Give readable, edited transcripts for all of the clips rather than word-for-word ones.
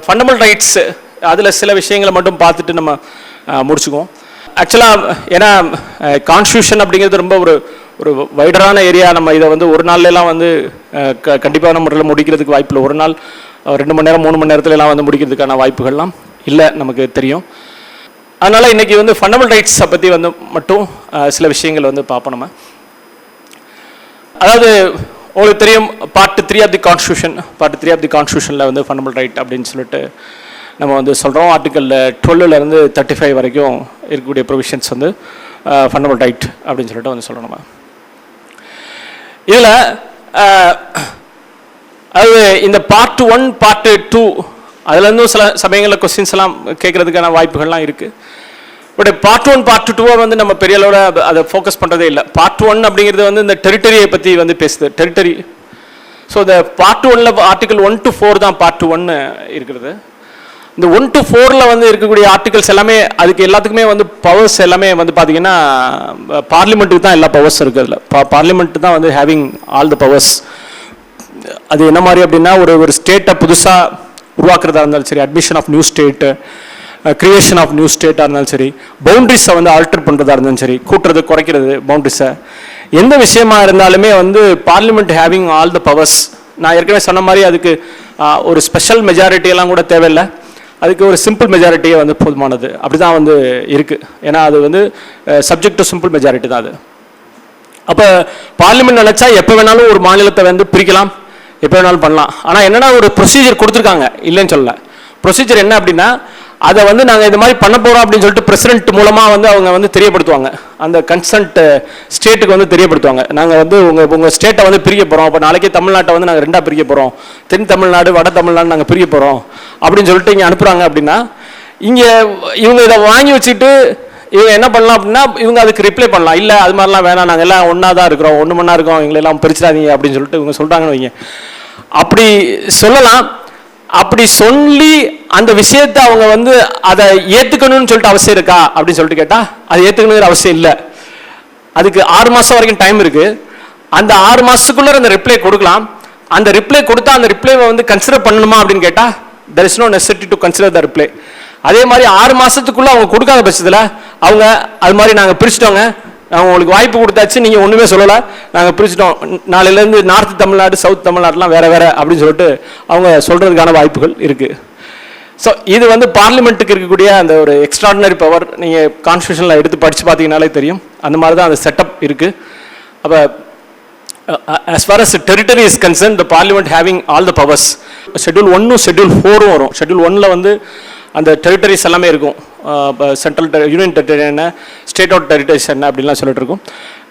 Fundamental rights அதில் சில விஷயங்களை மட்டும் பார்த்துட்டு நம்ம முடிச்சுக்குவோம். ஆக்சுவலாக ஏன்னா கான்ஸ்டியூஷன் அப்படிங்கிறது ரொம்ப ஒரு வைடரான ஏரியா. நம்ம இதை வந்து ஒரு நாள்லாம் வந்து கண்டிப்பான முறையில் முடிக்கிறதுக்கு வாய்ப்பு இல்லை. ஒரு நாள் 2 மணி நேரம் 3 மணி நேரத்துலலாம் வந்து முடிக்கிறதுக்கான வாய்ப்புகள்லாம் இல்லை, நமக்கு தெரியும். அதனால் இன்றைக்கி வந்து ஃபண்டமெண்டல் ரைட்ஸை பற்றி வந்து மட்டும் சில விஷயங்கள் வந்து பார்ப்போம். நம்ம அதாவது உங்களுக்கு தெரியும், பார்ட் 3 ஆஃப் தி கான்ஸ்டியூஷனில் வந்து ஃபண்டமெண்டல் ரைட் அப்படின்னு சொல்லிட்டு நம்ம வந்து சொல்கிறோம். ஆர்டிக்கல் 12லேருந்து 35 வரைக்கும் இருக்கக்கூடிய ப்ரொவிஷன்ஸ் வந்து ஃபண்டமெண்டல் ரைட் அப்படின்னு சொல்லிட்டு வந்து சொல்கிறோம். நம்ம இதில் அது இந்த பார்ட் 1 பார்ட் 2 அதுலேருந்தும் சில சமயங்களில் கொஸ்டின்ஸ் எல்லாம் கேட்குறதுக்கான வாய்ப்புகள்லாம் இருக்குது. பட் பார்ட் 1 பார்ட் 2 வந்து நம்ம பெரிய அளவில் அதை ஃபோக்கஸ் பண்ணுறதே இல்லை. பார்ட் 1 அப்படிங்கிறது வந்து இந்த டெரிட்டரியை பற்றி வந்து பேசுது, டெரிட்டரி. ஸோ இந்த பார்ட் 1ல் ஆர்டிக்கல் 1 to 4 தான் பார்ட் 1 இருக்கிறது. இந்த 1 to 4ல் வந்து இருக்கக்கூடிய ஆர்டிகல்ஸ் எல்லாமே அதுக்கு எல்லாத்துக்குமே வந்து பவர்ஸ் எல்லாமே வந்து பார்த்தீங்கன்னா பார்லிமெண்ட்டுக்கு தான் எல்லா பவர்ஸ் இருக்குதுல. பார்லிமெண்ட் தான் வந்து ஹேவிங் ஆல் த பவர்ஸ். அது என்ன மாதிரி அப்படின்னா ஒரு ஸ்டேட்டை புதுசாக உருவாக்குறதா இருந்தாலும் சரி, admission of new state, creation of new ஸ்டேட்டாக இருந்தாலும் சரி, பவுண்ட்ரிஸை வந்து ஆல்டர் பண்ணுறதா இருந்தாலும் சரி, கூட்டுறது குறைக்கிறது பவுண்ட்ரிஸை, எந்த விஷயமா இருந்தாலுமே வந்து parliament having all the powers. நான் ஏற்கனவே சொன்ன மாதிரி அதுக்கு ஒரு ஸ்பெஷல் மெஜாரிட்டியெல்லாம் கூட தேவையில்லை, அதுக்கு ஒரு சிம்பிள் மெஜாரிட்டியே வந்து போதுமானது. அப்படி தான் வந்து இருக்குது. ஏன்னா அது வந்து சப்ஜெக்ட் டு சிம்பிள் மெஜாரிட்டி தான் அது. அப்போ பார்லிமெண்ட் நினச்சா எப்போ வேணாலும் ஒரு மாநிலத்தை வந்து பிரிக்கலாம், எப்போ வேணாலும் பண்ணலாம். ஆனால் என்னென்னா ஒரு ப்ரொசீஜர் கொடுத்துருக்காங்க, இல்லைன்னு சொல்லலை. ப்ரொசீஜர் என்ன அப்படின்னா, அதை வந்து நாங்கள் இந்த மாதிரி பண்ண போகிறோம் அப்படின்னு சொல்லிட்டு பிரசிடென்ட் மூலமாக வந்து அவங்க வந்து தெரியப்படுத்துவாங்க, அந்த கன்சன்ட் ஸ்டேட்டுக்கு வந்து தெரியப்படுத்துவாங்க. நாங்கள் வந்து உங்கள் ஸ்டேட்டை வந்து பிரிக்க போகிறோம், அப்போ நாளைக்கே தமிழ்நாட்டை வந்து நாங்கள் 2ஆக பிரிக்க போகிறோம், தென் தமிழ்நாடு வட தமிழ்நாடு நாங்கள் பிரிக்க போகிறோம் அப்படின்னு சொல்லிட்டு இங்கே அனுப்புகிறாங்க. அப்படின்னா இங்கே இவங்க இதை வாங்கி வச்சுட்டு இவங்க என்ன பண்ணலாம் அப்படின்னா, இவங்க அதுக்கு ரிப்ளை பண்ணலாம், இல்லை அது மாதிரிலாம் வேணாம், நாங்கள் எல்லாம் ஒன்றா தான் இருக்கிறோம், ஒன்று மண்ணா இருக்கோம், எங்களெல்லாம் பிரிச்சிடாதீங்க அப்படின்னு சொல்லிட்டு இவங்க சொல்கிறாங்கன்னு வைங்க. அப்படி சொல்லலாம். அப்படி சொல்லி அந்த விஷயத்தை அவங்க வந்து அதை ஏற்றுக்கணும்னு சொல்லிட்டு அவசியம் இருக்கா அப்படின்னு சொல்லிட்டு கேட்டால் அது ஏற்றுக்கணுங்கிற அவசியம் இல்லை. அதுக்கு 6 மாதம் வரைக்கும் டைம் இருக்குது. அந்த 6 மாதத்துக்குள்ளே அந்த ரிப்ளை கொடுக்கலாம். அந்த ரிப்ளை கொடுத்தா அந்த ரிப்ளைவை வந்து கன்சிடர் பண்ணணுமா அப்படின்னு கேட்டால் there is no necessity to consider the reply. அதே மாதிரி 6 மாதத்துக்குள்ளே அவங்க கொடுக்காத பட்சத்தில் அவங்க அது மாதிரி நாங்கள் பிரிச்சுட்டோங்க, நாங்கள் உங்களுக்கு வாய்ப்பு கொடுத்தாச்சு, நீங்கள் ஒன்றுமே சொல்லலை, நாங்கள் பிரிச்சுட்டோம், நாளையிலேருந்து நார்த் தமிழ்நாடு சவுத் தமிழ்நாடுலாம் வேறு வேறு அப்படின்னு சொல்லிட்டு அவங்க சொல்கிறதுக்கான வாய்ப்புகள் இருக்குது. ஸோ இது வந்து பார்லிமெண்ட்டுக்கு இருக்கக்கூடிய அந்த ஒரு எக்ஸ்ட்ராடினரி பவர். நீங்கள் கான்ஸ்டியூஷனில் எடுத்து படித்து பார்த்தீங்கன்னாலே தெரியும், அந்த மாதிரி தான் அந்த செட்டப் இருக்குது. அப்போ as far as the territory is concerned, the parliament having all the powers. Schedule 1 Schedule 4 வரும். Schedule 1ல் வந்து அந்த டெரிட்டரிஸ் எல்லாமே இருக்கும். சென்ட்ரல் யூனியன் டெரிட்டரி என்ன, ஸ்டேட் அவுட் டெரிட்டரிஸ் என்ன அப்படின்லாம் சொல்லிட்டு இருக்கும்.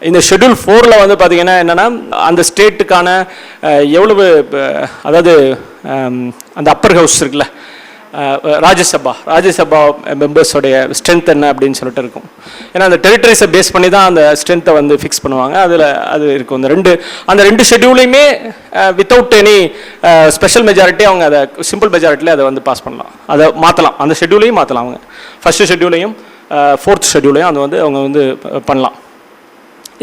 இந்த ஷெட்யூல் 4ல் வந்து பார்த்தீங்கன்னா என்னென்னா, அந்த ஸ்டேட்டுக்கான எவ்வளவு, அதாவது அந்த அப்பர் ஹவுஸ் இருக்குல்ல, ராஜ்யசபா மெம்பர்ஸோடைய ஸ்ட்ரென்த் என்ன அப்படின்னு சொல்லிட்டு இருக்கும். ஏன்னா அந்த டெரிட்டரிஸை பேஸ் பண்ணி தான் அந்த ஸ்ட்ரென்த்தை வந்து ஃபிக்ஸ் பண்ணுவாங்க. அதில் அது இருக்கும். அந்த ரெண்டு ஷெட்யூலையுமே வித்தவுட் எனி ஸ்பெஷல் மெஜாரிட்டி அவங்க அதை சிம்பிள் மெஜாரிட்டியில் அதை வந்து பாஸ் பண்ணலாம், அதை மாற்றலாம். அந்த ஷெட்யூலையும் மாற்றலாம். அவங்க ஃபஸ்ட்டு ஷெட்யூலையும் 4th ஷெட்யூலையும் அது வந்து அவங்க வந்து பண்ணலாம்.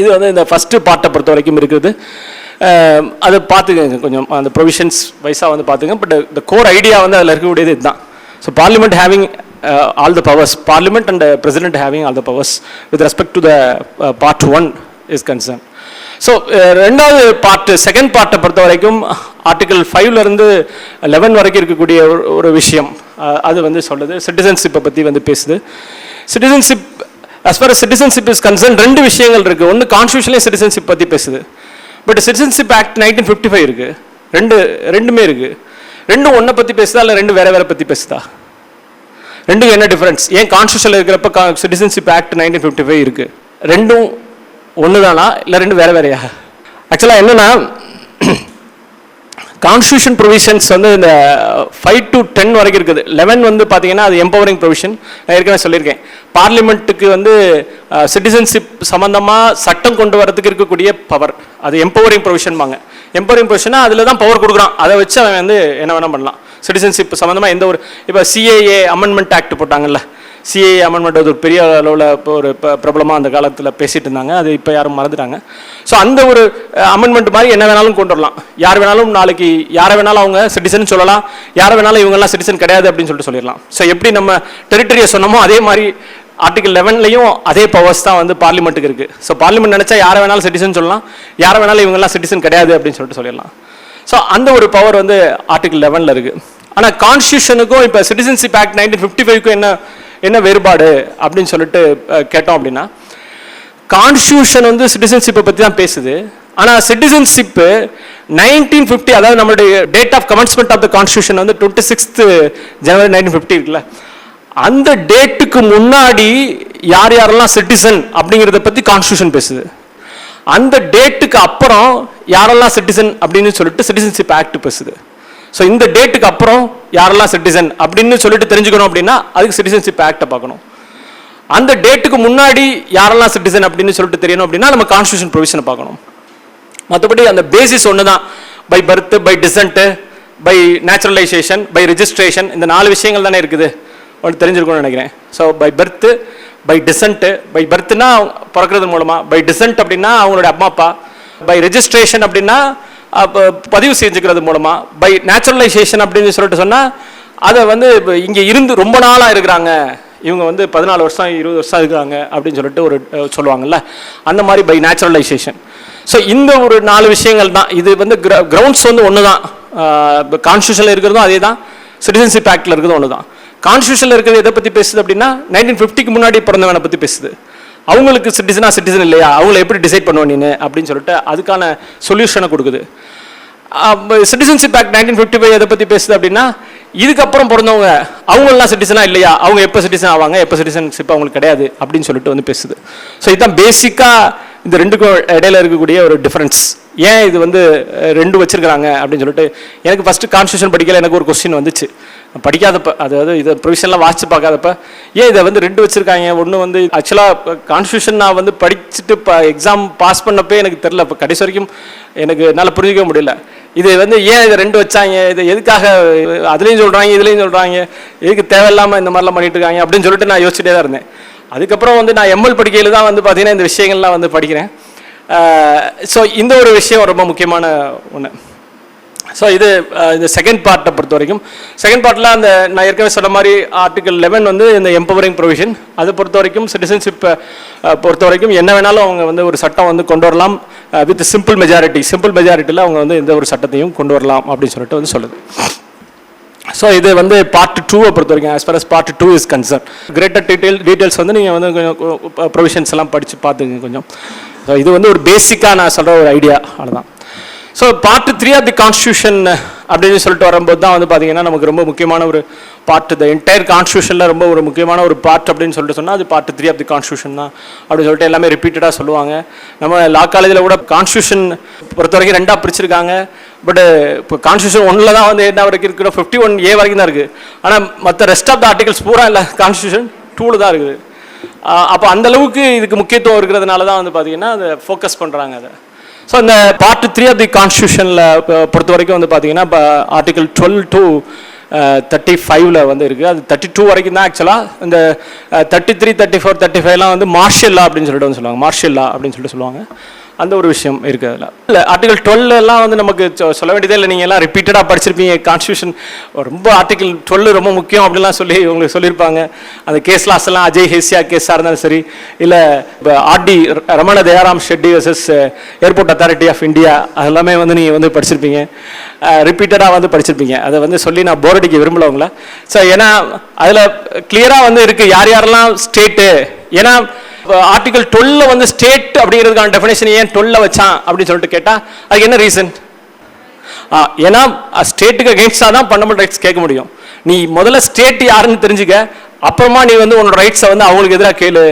இது வந்து இந்த ஃபஸ்ட்டு பார்ட்டை பொறுத்த வரைக்கும் இருக்குது. அதை பார்த்துக்கங்க கொஞ்சம், அந்த ப்ரொவிஷன்ஸ் வைஸாக வந்து பார்த்துங்க. பட் த கோர் ஐடியா வந்து அதில் இருக்கக்கூடியது இதுதான். So parliament having all the powers, parliament and president having all the powers with respect to the part 1 is concern. So ரெண்டாவது பார்ட், செகண்ட் பார்ட்டை பொறுத்த வரைக்கும் ஆர்டிகல் 5லேருந்து 11 வரைக்கும் இருக்கக்கூடிய ஒரு விஷயம் அது வந்து சொல்லுது. சிட்டிசன்ஷிப்பை பற்றி வந்து பேசுது. Citizenship, as far as citizenship is concerned, 2 விஷயங்கள் இருக்குது. ஒன்று கான்ஸ்டியூஷன்லேயே சிட்டிசன்ஷிப் பற்றி பேசுது. பட் சிட்டிசன்ஷிப் ஆக்ட் 1955 இருக்குது. ரெண்டுமே இருக்குது. ரெண்டும் ஒன்றை பற்றி பேசுதா இல்லை ரெண்டு வேற வேற பற்றி பேசுதா? ரெண்டுக்கும் என்ன டிஃபரன்ஸ்? ஏன் கான்ஸ்டியூஷனில் இருக்கிறப்ப சிட்டிசன்ஷிப் ஆக்ட் 1955 இருக்குது? ரெண்டும் ஒன்று தானா இல்லை ரெண்டு வேற வேறையா? ஆக்சுவலாக என்னென்னா, கான்ஸ்டியூஷன் ப்ரொவிஷன்ஸ் வந்து இந்த 5 to 10 வரைக்கும் இருக்குது. 11 வந்து பார்த்தீங்கன்னா அது எம்பவரிங் ப்ரொவிஷன். நான் ஏற்கனவே சொல்லியிருக்கேன், பார்லிமெண்ட்டுக்கு வந்து சிட்டிசன்ஷிப் சம்மந்தமாக சட்டம் கொண்டு வரதுக்கு இருக்கக்கூடிய பவர், அது எம்பவரிங் ப்ரொவிஷன் வாங்க. எம்பவரிங் ப்ரொவிஷனாக அதில் தான் பவர் கொடுக்குறான். அதை வச்சு அவன் வந்து என்ன வேணால் பண்ணலாம். சிட்டிசன்ஷிப் சம்மந்தமாக எந்த ஒரு, இப்போ CAA அமெண்ட்மெண்ட் ஆக்ட் போட்டாங்கல்ல, சிஏ அமெண்ட்மெண்ட் ஒரு பெரிய அளவில் ஒரு பிரபலமாக அந்த காலத்தில் பேசிகிட்டு இருந்தாங்க. அது இப்போ யாரும் மறந்துட்டாங்க. ஸோ அந்த ஒரு அமெண்ட்மெண்ட் மாதிரி என்ன வேணாலும் கொண்டு வரலாம். யார் வேணாலும் நாளைக்கு யாரை வேணாலும் அவங்க சிட்டிசன் சொல்லலாம், யாரை வேணாலும் இவங்கெல்லாம் சிட்டிசன் கிடையாது அப்படின்னு சொல்லிட்டு சொல்லிடலாம். ஸோ எப்படி நம்ம டெரிட்டரியை சொன்னோமோ அதே மாதிரி ஆர்டிகல் 11லையும் அதே பவர்ஸ் தான் வந்து பார்லிமெண்ட்டுக்கு இருக்குது. ஸோ பார்லிமெண்ட் நினச்சா யாரை வேணாலும் சிட்டிசன் சொல்லலாம், யாரை வேணாலும் இவங்கெல்லாம் சிட்டிசன் கிடையாது அப்படின்னு சொல்லிட்டு சொல்லிடலாம். ஸோ அந்த ஒரு பவர் வந்து ஆர்டிகல் 11ல் இருக்குது. ஆனால் கான்ஸ்டியூஷனுக்கும் இப்போ சிட்டிசன்ஷிப் ஆக்ட் 1955க்கும் என்ன வேறுபாடு அப்படின்னு சொல்லிட்டு கேட்டோம் அப்படின்னா, கான்ஸ்டியூஷன் வந்து சிட்டிசன்ஷிப்பை பற்றி தான் பேசுது. ஆனால் சிட்டிசன்ஷிப்பு 1950, அதாவது நம்மளுடைய date of commencement of the constitution வந்து 26th January 1950 இருக்குல்ல, அந்த டேட்டுக்கு முன்னாடி யார் யாரெல்லாம் சிட்டிசன் அப்படிங்கிறத பற்றி கான்ஸ்டியூஷன் பேசுது. அந்த டேட்டுக்கு அப்புறம் யாரெல்லாம் சிட்டிசன் அப்படின்னு சொல்லிட்டு சிட்டிசன்ஷிப் ஆக்ட் பேசுது. ஸோ இந்த டேட்டுக்கு அப்புறம் யாரெல்லாம் சிட்டிசன் அப்படின்னு சொல்லிட்டு தெரிஞ்சுக்கணும் அப்படின்னா அதுக்கு சிட்டிசன்ஷிப் ஆக்டை பார்க்கணும். அந்த டேட்டுக்கு முன்னாடி யாரெல்லாம் சிட்டிசன் அப்படின்னு சொல்லிட்டு தெரியணும் அப்படின்னா நம்ம கான்ஸ்டியூஷன் ப்ரொவிஷனை பார்க்கணும். மற்றபடி அந்த பேசிஸ் ஒன்று தான். By birth, by descent, by naturalisation, by registration, இந்த 4 விஷயங்கள் தானே இருக்குது. ஒன்று தெரிஞ்சிருக்கும்னு நினைக்கிறேன். So by birth, by descent, by பர்த்னா பிறக்கிறது மூலமாக, பை டிசன்ட் அப்படின்னா அவங்களுடைய அம்மா அப்பா, பை ரெஜிஸ்ட்ரேஷன் அப்படின்னா பதிவு செஞ்சுக்கிறது மூலமாக, பை நேச்சுரலைசேஷன் அப்படின்னு சொல்லிட்டு சொன்னால் அதை வந்து இங்கே இருந்து ரொம்ப நாளாக இருக்கிறாங்க, இவங்க வந்து 14 வருஷம் 20 வருஷம் இருக்கிறாங்க அப்படின்னு சொல்லிட்டு ஒரு சொல்லுவாங்கல்ல, அந்த மாதிரி பை நேச்சுரலைசேஷன். ஸோ இந்த ஒரு 4 விஷயங்கள் தான். இது வந்து கிரவுண்ட்ஸ் வந்து ஒன்று தான். கான்ஸ்டியூஷனில் இருக்கிறதும் அதே தான், சிட்டிசன்ஷிப் ஆக்டில் இருக்கிறதும் ஒன்று தான். கான்ஸ்டியூஷனில் இருக்கிறது எதை பற்றி பேசுது அப்படின்னா 1950க்கு முன்னாடி பிறந்தவனை பற்றி பேசுது. அவங்களுக்கு சிட்டிசன் இல்லையா, அவங்கள எப்படி டிசைட் பண்ணுவோம் நீ அப்படின்னு சொல்லிட்டு அதுக்கான சொல்யூஷனை கொடுக்குது. சிட்டிசன்ஷிப் ஆக்ட் 1955 எதை பற்றி பேசுது அப்படின்னா, இதுக்கப்புறம் பிறந்தவங்க அவங்களெலாம் சிட்டிசனாக இல்லையா, அவங்க எப்போ சிட்டிசன் ஆவாங்க, எப்போ சிட்டிசன்ஷிப் அவங்களுக்கு கிடையாது அப்படின்னு சொல்லிட்டு வந்து பேசுது. ஸோ இதுதான் பேசிக்காக இந்த ரெண்டுக்கும் இடையில இருக்கக்கூடிய ஒரு டிஃப்ரென்ஸ். ஏன் இது வந்து 2 வச்சிருக்கிறாங்க அப்படின்னு சொல்லிட்டு எனக்கு ஃபஸ்ட்டு கான்ஸ்டியூஷன் படிக்கல எனக்கு ஒரு கொஸ்டின் வந்துச்சு. படிக்காதப்ப, அதாவது இதை ப்ரொவிஷன்லாம் வாசித்து பார்க்காதப்ப, ஏன் இதை வந்து 2 வச்சுருக்காங்க. ஒன்று வந்து ஆக்சுவலாக கான்ஸ்டியூஷன் நான் வந்து படிச்சுட்டு எக்ஸாம் பாஸ் பண்ணப்போ எனக்கு தெரில, இப்போ கடைசி வரைக்கும் எனக்கு என்னால் புரிஞ்சிக்க முடியல. இது வந்து ஏன் இதை 2 வச்சாங்க, இது எதுக்காக அதுலேயும் சொல்கிறாங்க இதுலேயும் சொல்கிறாங்க, எதுக்கு தேவையில்லாமல் இந்த மாதிரிலாம் பண்ணிட்டு இருக்காங்க அப்படின்னு சொல்லிட்டு நான் யோசிச்சுட்டே தான் இருந்தேன். அதுக்கப்புறம் வந்து நான் எம்எல் படிக்கையில் தான் வந்து பார்த்தீங்கன்னா இந்த விஷயங்கள்லாம் வந்து படிக்கிறேன். ஸோ இந்த ஒரு விஷயம் ரொம்ப முக்கியமான ஒன்று. ஸோ இது இந்த செகண்ட் பார்ட்டை பொறுத்த வரைக்கும், செகண்ட் பார்ட்டில் அந்த நான் ஏற்கனவே சொன்ன மாதிரி ஆர்டிகல் 11 வந்து இந்த எம்பவரிங் ப்ரொவிஷன், அதை பொறுத்த வரைக்கும் சிட்டிசன்ஷிப்பை பொறுத்த வரைக்கும் என்ன வேணாலும் அவங்க வந்து ஒரு சட்டம் வந்து கொண்டு வரலாம் வித் சிம்பிள் மெஜாரிட்டியில் அவங்க வந்து எந்த ஒரு சட்டத்தையும் கொண்டு வரலாம் அப்படின்னு சொல்லிட்டு வந்து சொல்லுது. ஸோ இது வந்து பார்ட் 2 பொறுத்த வரைக்கும் as far as part 2 is concerned, greater details வந்து நீங்கள் வந்து கொஞ்சம் ப்ரொவிஷன்ஸ் எல்லாம் படித்து பார்த்துங்க கொஞ்சம். ஸோ இது வந்து ஒரு பேசிக்காக நான் சொல்கிற ஒரு ஐடியா, அவ்வளோதான். So part 3 of the constitution அப்படின்னு சொல்லிட்டு வரும்போது தான் வந்து பார்த்தீங்கன்னா நமக்கு ரொம்ப முக்கியமான ஒரு பார்ட், த என்டையர் கான்ஸ்டியூஷனில் ரொம்ப ஒரு முக்கியமான ஒரு பார்ட் அப்படின்னு சொல்லிட்டு சொன்னால் அது பார்ட் 3 ஆஃப் தி கான்ஸ்டியூஷன் தான் அப்படின்னு சொல்லிட்டு எல்லாமே ரிப்பீட்டடாக சொல்லுவாங்க. நம்ம லா காலேஜில் கூட கான்ஸ்டியூஷன் பொறுத்த வரைக்கும் 2ஆக பிரிச்சிருக்காங்க. பட் இப்போ கான்ஸ்டியூஷன் 1ல் தான் வந்து என்ன வரைக்கும் இருக்குது, 51A வரைக்கும் தான் இருக்குது. ஆனால் மற்ற ரெஸ்ட் ஆஃப் த ஆர்டிகல்ஸ் பூரா இல்லை, கான்ஸ்டியூஷன் 2ல் தான் இருக்குது. அப்போ அந்தளவுக்கு இதுக்கு முக்கியத்துவம் இருக்கிறதுனால தான் வந்து பார்த்தீங்கன்னா அதை ஃபோக்கஸ் பண்ணுறாங்க அதை. ஸோ இந்த பார்ட் 3 ஆஃப் தி கான்ஸ்டியூஷனில் பொறுத்த வரைக்கும் வந்து பார்த்தீங்கன்னா இப்போ ஆர்டிகல் 12 to 35 வந்து இருக்குது. அது 32 வரைக்கும் தான் ஆக்சுவலாக. இந்த 33, 34, 35 வந்து மார்ஷியல் லா அப்படின்னு சொல்லிட்டு வந்து சொல்லுவாங்க, மார்ஷியல் லா அப்படின்னு சொல்லிட்டு சொல்லுவாங்க. அந்த ஒரு விஷயம் இருக்குது அதில். இல்லை ஆர்டிகல் 12 வந்து நமக்கு சொல்ல வேண்டியதே இல்லை, நீங்கள் எல்லாம் ரிப்பீட்டடாக படிச்சிருப்பீங்க. கான்ஸ்டியூஷன் ரொம்ப ஆர்டிகல் 12 ரொம்ப முக்கியம் அப்படின்லாம் சொல்லி உங்களுக்கு சொல்லியிருப்பாங்க. அந்த கேஸ் லாஸ் எல்லாம் அஜய் ஹேசியா கேஸாக இருந்தாலும் சரி, இல்லை இப்போ R D Ramana Dayaram Shetty versus airport authority of India, அதெல்லாமே வந்து நீங்கள் வந்து படிச்சிருப்பீங்க, ரிப்பீட்டடாக வந்து படிச்சிருப்பீங்க. அதை வந்து சொல்லி நான் போர் அடிக்க விரும்பலவங்கள. ஸோ ஏன்னா அதில் கிளியராக வந்து இருக்குது யார் யாரெல்லாம் ஸ்டேட்டு. ஏன்னா ஆர்டிகல் 12 வந்து ஸ்டேட் அப்படிங்கிறதுக்கான டெஃபினேஷன் ஏன் 12 வச்சான் அப்படின்னு சொல்லிட்டு கேட்டால் அதுக்கு என்ன ரீசன்? ஏன்னா ஸ்டேட்டுக்கு அகேன்ஸ்டாக தான் ஃபண்டமெண்டல் ரைட்ஸ் கேட்க முடியும். நீ முதல்ல ஸ்டேட் யாருன்னு தெரிஞ்சுக்க, அப்புறமா நீ வந்து உன்னோட ரைட்ஸை வந்து அவங்களுக்கு எதிராக கேளு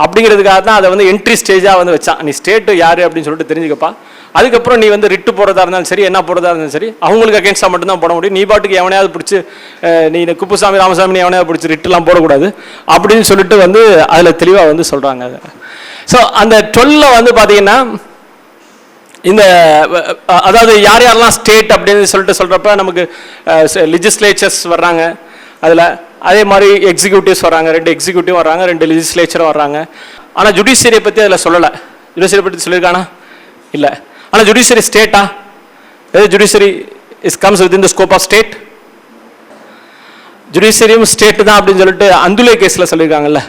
அப்படிங்கிறதுக்காக தான் அதை வந்து என்ட்ரி ஸ்டேஜாக வந்து வச்சான். நீ ஸ்டேட்டு யார் அப்படின்னு சொல்லிட்டு தெரிஞ்சுக்கப்பா, அதுக்கப்புறம் நீ வந்து ரிட்டு போகிறதா இருந்தாலும் சரி, என்ன போகிறதா இருந்தாலும் சரி, அவங்களுக்கு அகேன்ஸ்டாக மட்டும்தான் போட முடியும். நீ பாட்டுக்கு எவனையாவது பிடிச்சி நீ குப்புசாமி ராமசாமி எவனையாவது பிடிச்சி ரிட்டுலாம் போடக்கூடாது அப்படின்னு சொல்லிட்டு வந்து அதில் தெளிவாக வந்து சொல்கிறாங்க அதை. ஸோ அந்த 12 வந்து பார்த்தீங்கன்னா இந்த அதாவது யார் யாரெல்லாம் ஸ்டேட் அப்படின்னு சொல்லிட்டு சொல்கிறப்ப நமக்கு லெஜிஸ்லேச்சர்ஸ் வர்றாங்க. அதில் அதே மாதிரி எக்ஸிக்யூட்டிவ்ஸ் வராங்க, 2 எக்ஸிக்யூட்டிவ் வராங்க, 2 லெஜிஸ்லேச்சரும் வராங்க. ஆனால் ஜுடிஷியரியை பற்றி அதில் சொல்லலை. ஜுடிஷியரி பற்றி சொல்லியிருக்கானா? இல்லை. ஆனால் ஜுடிஷியரி ஸ்டேட்டா? Judiciary comes with in the scope of state. ஜுடிஷியரியும் ஸ்டேட் தான் அப்படின்னு சொல்லிட்டு அந்துலே கேஸில் சொல்லியிருக்காங்கல்ல,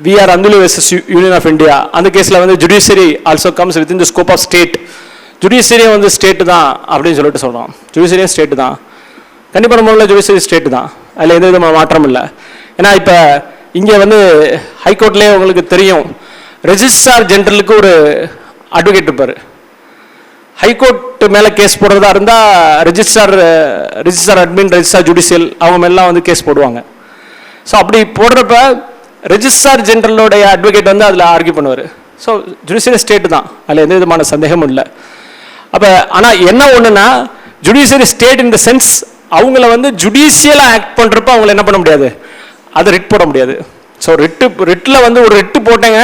VR Antulay versus union of India. அந்த கேஸில் வந்து judiciary also comes with in the scope of state. ஜுடிஷியரியும் வந்து ஸ்டேட்டு தான் அப்படின்னு சொல்லிட்டு சொல்கிறோம். ஜுடிஷியரியும் ஸ்டேட்டு தான். கண்டிப்பாக நம்ம ஜுடிஷியரி ஸ்டேட்டு தான், அதில் எந்த விதமான மாற்றம் இல்லை. ஏன்னா இப்போ இங்கே வந்து ஹைகோர்ட்லேயே உங்களுக்கு தெரியும், ரெஜிஸ்ட்ரார் ஜெனரலுக்கு ஒரு அட்வொகேட் இருப்பார். ஹைகோர்ட் மேலே கேஸ் போடுறதா இருந்தால் ரெஜிஸ்ட்ரார் அட்மின், ரெஜிஸ்ட்ரார் ஜுடிஷியல் அவங்க மேலாம் வந்து கேஸ் போடுவாங்க. ஸோ அப்படி போடுறப்ப ரெஜிஸ்ட்ரார் ஜெனரலோடைய அட்வொகேட் வந்து அதில் ஆர்கியூ பண்ணுவார். ஸோ ஜுடிஷியரி ஸ்டேட்டு தான், அதில் எந்த விதமான சந்தேகமும் இல்லை. அப்போ ஆனால் என்ன ஒன்றுனா, judiciary state in the sense அவங்கள வந்து ஜுடிஷியலாக ஆக்ட் பண்ணுறப்ப அவங்கள என்ன பண்ண முடியாது, அதை ரிட் போட முடியாது. ஸோ ரிட்டில் வந்து ஒரு ரிட்டு போட்டேங்க,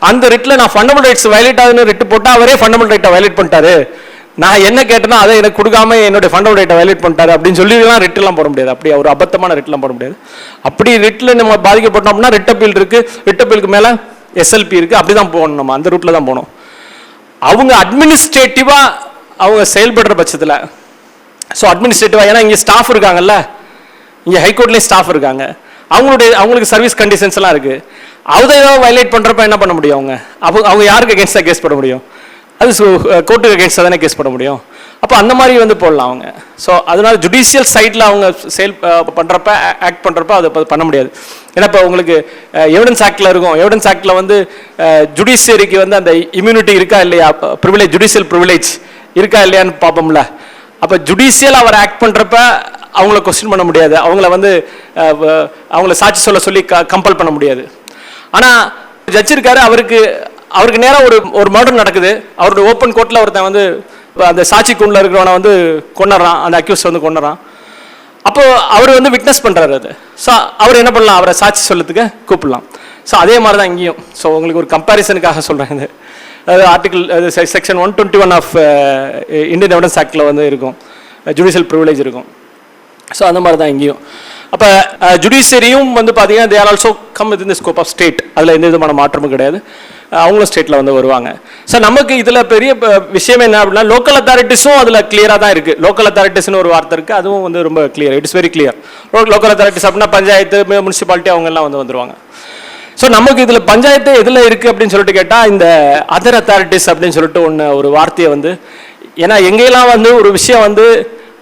அந்த ரிட்டில் நான் ஃபண்டமெண்டல் ரைட்ஸ் வயலேட் ஆகுதுன்னு ரிட்டு போட்டால் அவரே ஃபண்டமெண்டல் ரைட்டை வயலேட் பண்ணிட்டாரு, நான் என்ன கேட்டேன்னா அதை எனக்கு கொடுக்காம என்னுடைய ஃபண்டமெண்டல் ரைட்டை வயலேட் பண்ணிட்டாரு அப்படின்னு சொல்லிலாம் ரிட்டெல்லாம் போட முடியாது. அப்படி ஒரு அபத்தமான ரிட்டெல்லாம் போட முடியாது. அப்படி ரிட்டில் நம்ம பாதிக்கப்பட்டோம்னா ரிட் அப்பீல் இருக்குது, ரிட் அப்பீலுக்கு மேலே எஸ்எல்பி இருக்குது, அப்படி தான் போகணும், நம்ம அந்த ரூட்டில் தான் போகணும். அவங்க அட்மினிஸ்ட்ரேட்டிவாக அவங்க செயல்படுற பட்சத்தில், ஸோ அட்மினிஸ்ட்ரேட்டிவாக, ஏன்னா இங்கே ஸ்டாஃப் இருக்காங்கல்ல, இங்கே ஹைகோர்ட்லேயே ஸ்டாஃப் இருக்காங்க, அவங்களுக்கு சர்வீஸ் கண்டிஷன்ஸ் எல்லாம் இருக்குது. அதை வயலேட் பண்ணுறப்ப என்ன பண்ண முடியும் அவங்க? அவங்க யாருக்கு அகேன்ஸ்டாக கேஸ் போட முடியும்? அது கோர்ட்டுக்கு அகேன்ஸ்டாக தானே கேஸ் போட முடியும். அப்போ அந்த மாதிரி வந்து போடலாம் அவங்க. ஸோ அதனால ஜுடிஷியல் சைடில் அவங்க பண்ணுறப்ப ஆக்ட் பண்ணுறப்ப அதை பண்ண முடியாது. ஏன்னா இப்போ உங்களுக்கு எவிடன்ஸ் ஆக்டில் இருக்கும், எவிடன்ஸ் ஆக்டில் வந்து ஜுடிஷியரிக்கு வந்து அந்த இம்யூனிட்டி இருக்கா இல்லையா, ப்ரிவிலேஜ், ஜுடிஷியல் ப்ரிவிலேஜ் இருக்கா இல்லையான்னு பார்ப்போம்ல. அப்போ ஜுடிஷியல் அவர் ஆக்ட் பண்ணுறப்ப அவங்கள கொஸ்டின் பண்ண முடியாது, அவங்கள வந்து அவங்கள சாட்சி சொல்லி கம்பல் பண்ண முடியாது. ஆனால் ஜட்ஜ் இருக்காரு, அவருக்கு நேராக ஒரு மர்டர் நடக்குது, அவருடைய ஓப்பன் கோர்ட்டில் ஒருத்தன் வந்து அந்த சாட்சிக்குள்ள இருக்கிறவனை வந்து கொண்டுறான், அந்த அக்யூஸ் வந்து கொண்டுறான். அப்போ அவர் வந்து விட்னஸ் பண்ணுறாரு அது. ஸோ அவர் என்ன பண்ணலாம், அவரை சாட்சி சொல்லத்துக்கு கூப்பிடலாம். ஸோ அதே மாதிரி தான் இங்கேயும். ஸோ உங்களுக்கு ஒரு கம்பேரிசனுக்காக சொல்கிறேன். இது அது article section 121 of Indian evidence ஆக்டில் வந்து இருக்கும், ஜுடிஷியல் ப்ரிவிலேஜ் இருக்கும். ஸோ அந்த மாதிரி தான் இங்கேயும். அப்போ ஜுடிஷியரியும் வந்து பார்த்தீங்கன்னா they are also come within the scope of state, அதில் எந்த விதமான மாற்றமும் கிடையாது, அவங்களும் ஸ்டேட்டில் வந்து வருவாங்க. ஸோ நமக்கு இதில் பெரிய விஷயம் என்ன அப்படின்னா, லோக்கல் அத்தாரிட்டிஸும் அதில் கிளியராக தான் இருக்குது. லோக்கல் அத்தாரிட்டிஸ்னு ஒரு வார்த்தை இருக்குது, அதுவும் வந்து ரொம்ப clear, it's very clear. Local authorities அப்படின்னா பஞ்சாயத்து, முனிசிபாலிட்டி அவங்கெல்லாம் வந்து வந்துருவாங்க. ஸோ நமக்கு இதில் பஞ்சாயத்து எதில் இருக்குது அப்படின்னு சொல்லிட்டு கேட்டால், இந்த அதர் அத்தாரிட்டிஸ் அப்படின்னு சொல்லிட்டு ஒரு வார்த்தையை வந்து, ஏன்னா எங்கெல்லாம் வந்து ஒரு விஷயம் வந்து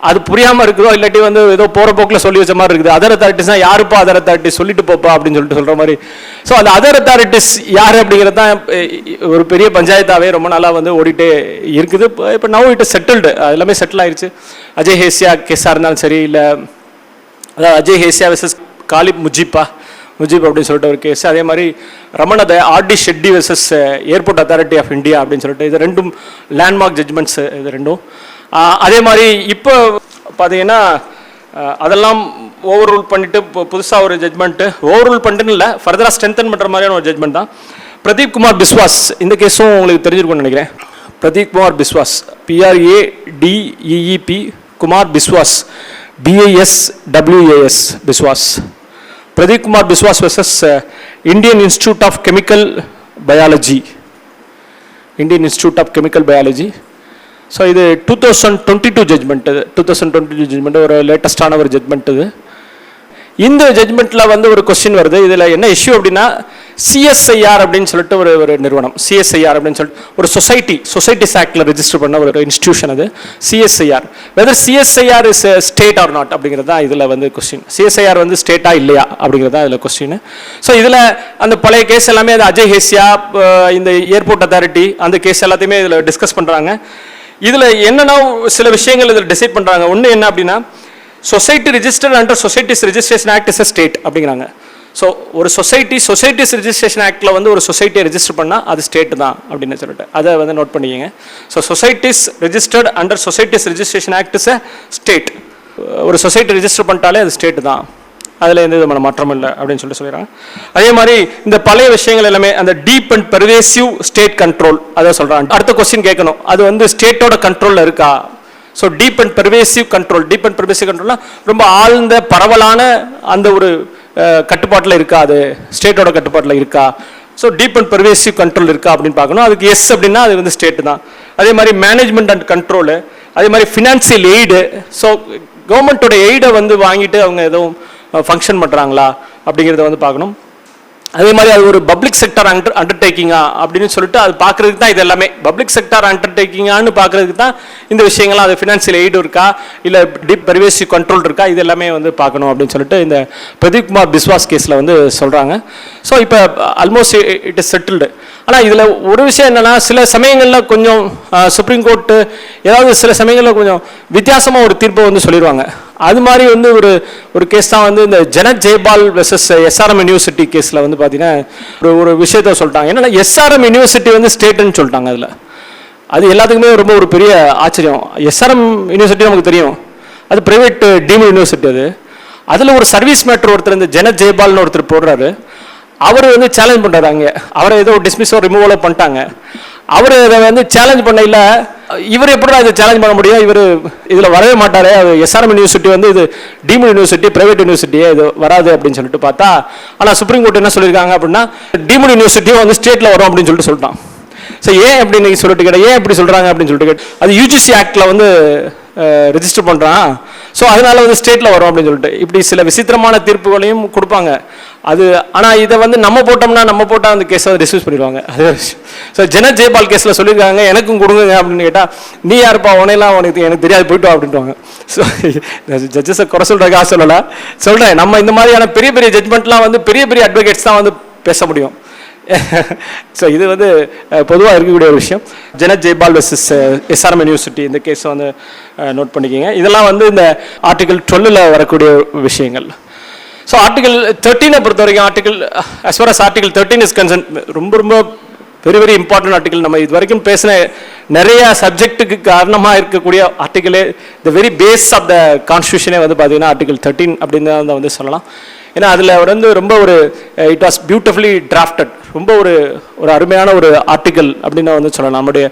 அது புரியாமல் இருக்குதோ, இல்லாட்டி வந்து ஏதோ போகிற போக்கில் சொல்லி வச்ச மாதிரி இருக்குது. அதர் அத்தாரிட்டிஸ்னா யாருப்பா அதர் அத்தாரிட்டிஸ், சொல்லிட்டு போப்பா அப்படின்னு சொல்லிட்டு சொல்கிற மாதிரி. ஸோ அந்த அதர் அத்தாரிட்டிஸ் யார் அப்படிங்கிறது தான் ஒரு பெரிய பஞ்சாயத்தாகவே ரொம்ப நாளாக வந்து ஓடிட்டே இருக்குது. இப்போ நவ் இட் இஸ் செட்டில்டு, எல்லாமே செட்டில் ஆயிடுச்சு. அஜய் ஹேசியா கேஸாக இருந்தாலும் சரி, இல்லை அதாவது அஜய் ஹேசியா வெர்சஸ் காலிப் முஜீப் அப்படின்னு சொல்லிட்டு ஒரு கேஸ். அதே மாதிரி Ramana R D Shetty versus airport authority of India அப்படின்னு சொல்லிட்டு, இது ரெண்டும் லேண்ட்மார்க் ஜட்மெண்ட்ஸ், இது ரெண்டும். அதே மாதிரி இப்போ பார்த்தீங்கன்னா அதெல்லாம் ஓவர் ரூல் பண்ணிட்டு புதுசாக ஒரு ஜட்மெண்ட்டு, ஓவர் ரூல் பண்ணிட்டுன்னு இல்லை, ஃபர்தராக ஸ்ட்ரென்தன் பண்ணுற மாதிரியான ஒரு ஜட்மெண்ட் தான். பிரதீப் குமார் பிஸ்வாஸ், இந்த கேஸும் உங்களுக்கு தெரிஞ்சிருக்கும்னு நினைக்கிறேன். Pradeep Kumar Biswas, PRADEEP Kumar Biswas, BISWAS Biswas. Pradeep Kumar Biswas versus Indian Institute of Chemical Biology. Indian Institute of Chemical Biology. So இது 2022 ஜட்மெண்ட், 2022 ஜட்மெண்ட், ஒரு லேட்டஸ்டான ஒரு ஜட்மெண்ட் இது. இந்த ஜட்மெண்ட்டில் வந்து ஒரு கொஸ்டின் வருது. இதில் என்ன இஷ்யூ அப்படின்னா, CSIR அப்படின்னு சொல்லிட்டு ஒரு நிறுவனம், CSIR அப்படின்னு சொல்லிட்டு ஒரு சொசைட்டிஸ் ஆக்டில் ரெஜிஸ்டர் பண்ண ஒரு இன்ஸ்டிடியூஷன் அது CSIR. Whether CSIR is state or not அப்படிங்கிறது தான் இதில் வந்து கொஸ்டின். CSIR வந்து ஸ்டேட்டா இல்லையா அப்படிங்கிறது தான் இதில் கொஸ்டின். ஸோ இதில் அந்த பழைய கேஸ் எல்லாமே, அந்த அஜய் ஹேசியா, இந்த ஏர்போர்ட் அத்தாரிட்டி, அந்த கேஸ் எல்லாத்தையுமே இதில் டிஸ்கஸ் பண்ணுறாங்க. இதில் என்னென்னா சில விஷயங்கள் இதில் டிசைட் பண்ணுறாங்க. ஒன்று என்ன அப்படின்னா, society registered under societies registration act is a state அப்படிங்கிறாங்க. ஸோ ஒரு சொசைட்டிஸ் ரெஜிஸ்ட்ரேஷன் ஆக்டில் வந்து ஒரு சொசைட்டியை ரெஜிஸ்டர் பண்ணால் அது ஸ்டேட் தான் அப்படின்னு சொல்லிட்டு அதை வந்து நோட் பண்ணிக்கங்க. So societies registered under societies registration act is a state. ஒரு சொசைட்டி ரெஜிஸ்டர் பண்ணிட்டாலே அது ஸ்டேட் தான், அதில் எந்த விதமான மாற்றம் இல்லை அப்படின்னு சொல்லிட்டு சொல்லிடுறாங்க. அதே மாதிரி இந்த பழைய விஷயங்கள் எல்லாமே அந்த deep and pervasive state control அதை சொல்கிறாங்க. அடுத்த கொஸ்டின் கேட்கணும், அது வந்து ஸ்டேட்டோட கண்ட்ரோலில் இருக்கா? ஸோ டீப் அண்ட் பெர்வேசிவ் கண்ட்ரோல்னா ரொம்ப ஆழ்ந்த பரவலான அந்த ஒரு கட்டுப்பாட்டில் இருக்கா, அது ஸ்டேட்டோட கட்டுப்பாட்டில் இருக்கா. So deep and pervasive control இருக்கா அப்படின்னு பார்க்கணும். அதுக்கு எஸ் அப்படின்னா அது வந்து ஸ்டேட்டு தான். அதே மாதிரி மேனேஜ்மெண்ட் அண்ட் கண்ட்ரோலு, அதே மாதிரி ஃபினான்சியல் எய்டு. ஸோ கவர்மெண்ட்டோட எய்டை வந்து வாங்கிட்டு அவங்க எதுவும் ஃபங்க்ஷன் பண்ணுறாங்களா அப்படிங்கிறத வந்து பார்க்கணும். அதே மாதிரி அது ஒரு பப்ளிக் செக்டார் அண்டர்டேக்கிங்கா அப்படின்னு சொல்லிட்டு அது பார்க்கறதுக்கு தான் இது எல்லாமே. பப்ளிக் செக்டார் அண்டர்டேக்கிங்கான்னு பார்க்கறதுக்கு தான் இந்த விஷயங்கள்லாம். அது ஃபினான்சியல் எய்டு இருக்கா, இல்லை டீப் பெர்வேசிவ் கண்ட்ரோல் இருக்கா, இது எல்லாமே வந்து பார்க்கணும் அப்படின்னு சொல்லிட்டு இந்த பிரதீப் குமார் பிஸ்வாஸ் கேஸில் வந்து சொல்கிறாங்க. ஸோ இப்போ ஆல்மோஸ்ட் இட் இஸ் செட்டில்டு. ஆனால் இதில் ஒரு விஷயம் என்னென்னா, சில சமயங்களில் கொஞ்சம் சுப்ரீம் கோர்ட்டு ஏதாவது சில சமயங்களில் கொஞ்சம் வித்தியாசமாக ஒரு தீர்ப்பை வந்து சொல்லிடுவாங்க. அது மாதிரி வந்து ஒரு கேஸ் தான் வந்து இந்த Jannat Jaipal versus SRM university கேஸில் வந்து பார்த்தீங்கன்னா ஒரு விஷயத்த சொல்லிட்டாங்க. என்னன்னா, எஸ்ஆர்எம் யூனிவர்சிட்டி வந்து ஸ்டேட்டுன்னு சொல்லிட்டாங்க. அதில் அது எல்லாத்துக்குமே ரொம்ப ஒரு பெரிய ஆச்சரியம். எஸ்ஆர்எம் யூனிவர்சிட்டி நமக்கு தெரியும், அது பிரைவேட் டீம்டு யூனிவர்சிட்டி. அதில் ஒரு சர்வீஸ் மேட்டர் ஒருத்தர் இந்த ஜனத் ஜெய்பால்னு ஒருத்தர் போடுறாரு. அவர் வந்து சேலஞ்ச் பண்ணுறாரு. அங்கே அவரை ஏதோ டிஸ்மிஸோ ரிமூவலோ பண்ணிட்டாங்க. அவர் அதை வந்து சேலஞ்ச் பண்ணல. இவர் எப்படி இதை சேலஞ்ச் பண்ண முடியும், இவர் இதில் வரவே மாட்டார். அது எஸ்ஆர்எம் யூனிவர்சிட்டி வந்து இது டீம்டு யூனிவர்சிட்டி, பிரைவேட் யூனிவர்சிட்டியே, இது வராது அப்படின்னு சொல்லிட்டு பார்த்தா, ஆனால் சுப்ரீம் கோர்ட் என்ன சொல்லியிருக்காங்க அப்படின்னா, டீம்டு யூனிவர்சிட்டியும் வந்து ஸ்டேட்டில் வரும் அப்படின்னு சொல்லிட்டான். ஸோ ஏன் அப்படின்னு சொல்லிட்டு கேட்டால், ஏன் எப்படி சொல்கிறாங்க அப்படின்னு சொல்லிட்டு கேட்டு, அது யூஜிசி ஆக்டில் வந்து ரெஜிஸ்டர் பண்ணுறான். ஸோ அதனால வந்து ஸ்டேட்டில் வரும் அப்படின்னு சொல்லிட்டு இப்படி சில விசித்திரமான தீர்ப்புகளையும் கொடுப்பாங்க. அது ஆனால் இதை வந்து நம்ம போட்டால் அந்த கேஸை வந்து டிஸ்மிஸ் பண்ணிடுவாங்க. அது ஸோ ஜனத் ஜெய்பால் கேஸில் சொல்லியிருக்காங்க, எனக்கும் கொடுங்க அப்படின்னு கேட்டால், நீ யாருப்பா, உனையெல்லாம் எனக்கு தெரியாது, போய்ட்டு அப்படின்ட்டுவாங்க. ஸோ ஜட்ஜஸை குறை சொல்கிறதுக்காக சொல்கிறேன். நம்ம இந்த மாதிரியான பெரிய பெரிய ஜட்மெண்ட்லாம் வந்து பெரிய பெரிய அட்வொகேட்ஸ் தான் வந்து பேச முடியும். ஸோ இது வந்து பொதுவாக இருக்கக்கூடிய ஒரு விஷயம். Jannat Jaipal versus SRM university இந்த கேஸை வந்து நோட் பண்ணிக்கிங்க. இதெல்லாம் வந்து இந்த ஆர்டிகல் 12ல் வரக்கூடிய விஷயங்கள். ஸோ ஆர்டிகல் 13 பொறுத்த வரைக்கும் as far as article 13 is concern, ரொம்ப வெரி வெரி இம்பார்ட்டன்ட் ஆர்டிகல். நம்ம இது வரைக்கும் பேசின நிறைய சப்ஜெக்ட்டுக்கு காரணமாக இருக்கக்கூடிய ஆர்டிகலே, the very base of the கான்ஸ்டியூஷனே வந்து பார்த்தீங்கன்னா ஆர்டிகல் 13 அப்படின்னு தான் வந்து சொல்லலாம். ஏன்னா அதில் வந்து ரொம்ப இட் வாஸ் பியூட்டிஃபுல்லி டிராஃப்டட், ரொம்ப ஒரு அருமையான ஒரு ஆர்டிகல் அப்படின்னு வந்து சொல்லலாம். நம்முடைய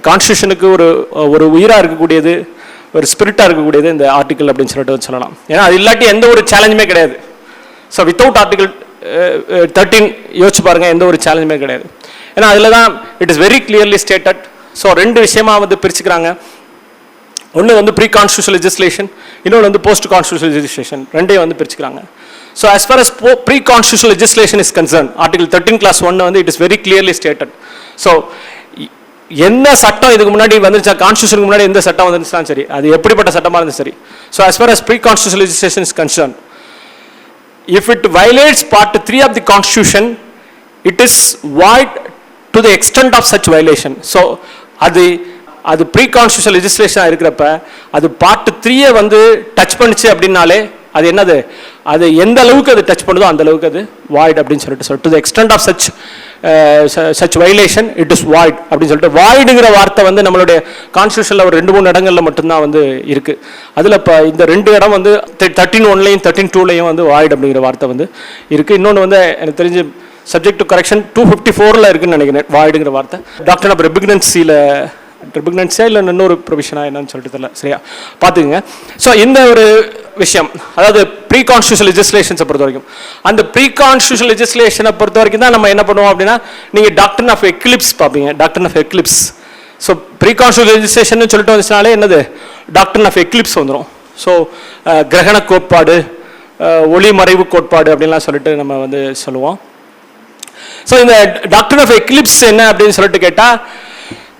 கான்ஸ்டியூஷனுக்கு ஒரு உயிராக இருக்கக்கூடியது, ஒரு ஸ்பிரிட்டாக இருக்கக்கூடியது இந்த ஆர்டிகல் அப்படின்னு சொல்லிட்டு சொல்லலாம். ஏன்னா அது இல்லாட்டி எந்த ஒரு சேலஞ்சுமே கிடையாது. ஸோ வித்தவுட் ஆர்டிகல் 13 யோசிச்சு பாருங்கள், எந்த ஒரு சேலஞ்சுமே கிடையாது. ஏன்னா அதில் தான் it is very clearly stated. So ரெண்டு விஷயமா வந்து பிரிச்சுக்கிறாங்க. ஒன்று வந்து ப்ரீ கான்ஸ்டியூஷனல் லெஜிஸ்லேஷன், இன்னொன்று வந்து போஸ்ட் கான்ஸ்டியூஷனல் லெஜிஸ்லேஷன், ரெண்டையும் வந்து பிரிச்சுக்கிறாங்க. So as far as pre-constitutional legislation is concerned, Article 13 Clause 1 வந்து it is very clearly stated. So என்ன சட்டம் இதுக்கு முன்னாடி வந்துருச்சா, கான்ஸ்டியூஷனுக்கு முன்னாடி எந்த சட்டம் வந்துருச்சுன்னா சரி, அது எப்படிப்பட்ட சட்டமாக இருந்தாலும் சரி. So as far as pre-constitutional legislation is concerned, if it violates Part 3 of the Constitution, it is void to the extent of such violation. So அது pre-constitutional legislation இருக்கிறப்ப அது Part 3 வந்து டச் பண்ணிச்சு அப்படின்னாலே அது என்னது, அது எந்த அளவுக்கு அது டச் பண்ணுதோ அந்த அளவுக்கு அது வாய்ட் அப்படின்னு சொல்லிட்டு to the extent of such violation it is void அப்படின்னு சொல்லிட்டு, வாய்டுங்கிற வார்த்தை வந்து நம்மளுடைய கான்ஸ்டியூஷனில் ஒரு 2-3 இடங்கள்ல மட்டும்தான் வந்து இருக்கு. அதில் இப்போ இந்த 2 இடம் வந்து 13(1)லையும் 13(2)லையும் வந்து வாய்ட் அப்படிங்கிற வார்த்தை வந்து இருக்கு. இன்னொன்று வந்து எனக்கு தெரிஞ்சு சப்ஜெக்ட் டு கரெக்ஷன் 254 இருக்குன்னு நினைக்கிறேன் வாய்டுங்கிற வார்த்தை. டாக்டர் ஆஃப் ரெபிக்னன்சியா இல்லை இன்னொரு ப்ரொவிஷனா என்னன்னு சொல்லிட்டு தெரியல, சரியா பார்த்துக்குங்க. ஸோ இந்த ஒரு விஷயம், அதாவது ப்ரீ கான்ஸ்டியூஷனல் லெஜிஸ்லேஷன்ஸை பொறுத்த வரைக்கும், அந்த ப்ரீ கான்ஸ்டியூஷனல் லெஜிஸ்லேஷனை பொறுத்த வரைக்கும் தான் நம்ம என்ன பண்ணுவோம் அப்படின்னா, நீங்கள் டாக்டர் ஆஃப் எக்லிப்ஸ் பார்ப்பீங்க. Doctor of eclipse, so pre constitutional legislation சொல்லிட்டு வந்துச்சுனாலே என்னது, டாக்டர் ஆஃப் எக்லிப்ஸ் வந்துடும். ஸோ கிரகண கோட்பாடு, ஒளி மறைவு கோட்பாடு அப்படின்லாம் சொல்லிட்டு நம்ம வந்து சொல்லுவோம். ஸோ இந்த டாக்டர் ஆஃப் எக்லிப்ஸ் என்ன அப்படின்னு சொல்லிட்டு கேட்டால்,